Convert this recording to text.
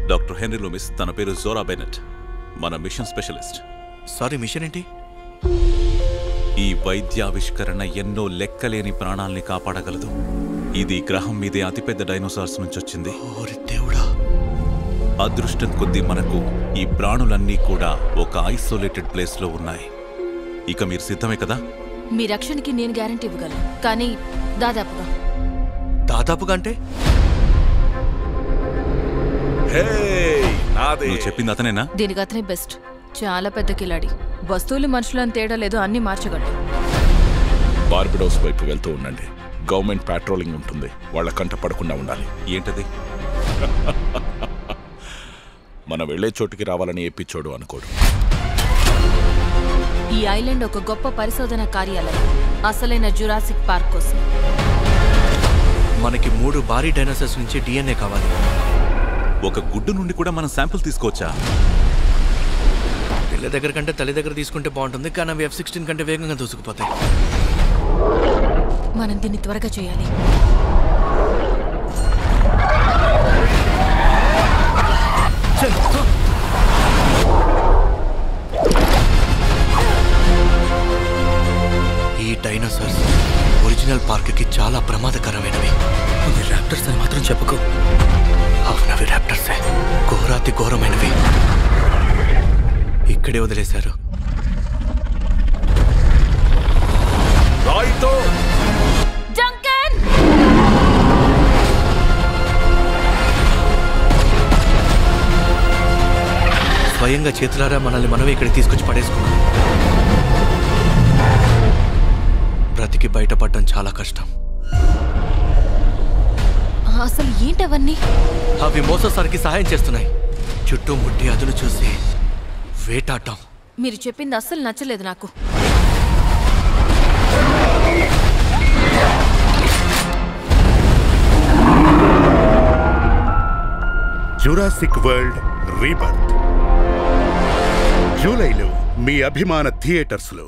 Doctor henry Loomis, తన పేరు Zora Bennett, మన మిషన్ స్పెషలిస్ట్. సారీ, మిషన్ ఏంటి? ఈ వైద్యావిష్కరణ ఎన్నో లెక్కలేని ప్రాణాల్ని కాపాడగలదు. ఇది గ్రహం మీదే అతిపెద్ద డైనోసార్స్ నుంచి వచ్చింది. దేవుడా! అదృష్టం కొద్దీ మనకు ఈ ప్రాణులన్నీ కూడా ఒక ఐసోలేటెడ్ ప్లేస్ లో ఉన్నాయి. ఇక మీరు సిద్ధమే కదా? మీ రక్షణకి నేను గ్యారంటీ ఇవ్వగలను, కానీ దాదాపుగా అంటే నువ్వు చెప్పింది అతనేనా? దీనికి అతనే బెస్ట్. చాలా పెద్ద కిలాడి. వస్తువులు మనుషులను తేడా లేదు, అన్ని మార్చగలడు. బార్బడోస్ వైపు వెళ్తూ ఉండండి. గవర్నమెంట్ పాట్రోలింగ్ ఉంటుంది, వాళ్ళ కంట పడకుండా ఉండాలి. ఏంటది? మనం వెళ్లే చోటుకి రావాలని ఏపిచ్చోడు అనుకోడు. ఈ ఐలాండ్ ఒక గొప్ప పరిశోధన కార్యాలయం, అసలైన జురాసిక్ పార్క్ కోసం. మనకి 3 భారీ డైనోసార్స్ నుంచి DNA కావాలి. ఒక గుడ్డు నుండి కూడా మనం శాంపుల్ తీసుకోవచ్చా? పిల్ల దగ్గర కంటే తల్లి దగ్గర తీసుకుంటే బాగుంటుంది, కానీ అవి F-16 కంటే వేగంగా దూసుకుపోతాయి. మనం దీన్ని త్వరగా చేయాలి. ఈ డైనోసార్స్ ఒరిజినల్ పార్క్కి చాలా ప్రమాదకరమైనవి. అవి ర్యాప్టర్స్ అని మాత్రం చెప్పుకో. అవునవి ర్యాప్టర్సే, ఘోరాతి ఘోరమైనవి. ఇక్కడే వదిలేశారు. స్వయంగా చేతులారా మనల్ని మనమే ఇక్కడికి తీసుకొచ్చి పడేసుకున్నాం. బ్రతికి బయటపడడం చాలా కష్టం. అసలు ఏంటవన్నీ? అవి మోససారికి సహాయం చేస్తున్నాయి. చుట్టూ ముట్టి అదును చూసి వేటాడటం. మీరు చెప్పింది అస్సలు నచ్చలేదు నాకు. జురాసిక్ వరల్డ్ రీబర్త్ జూలైలో మీ అభిమాన థియేటర్స్లో.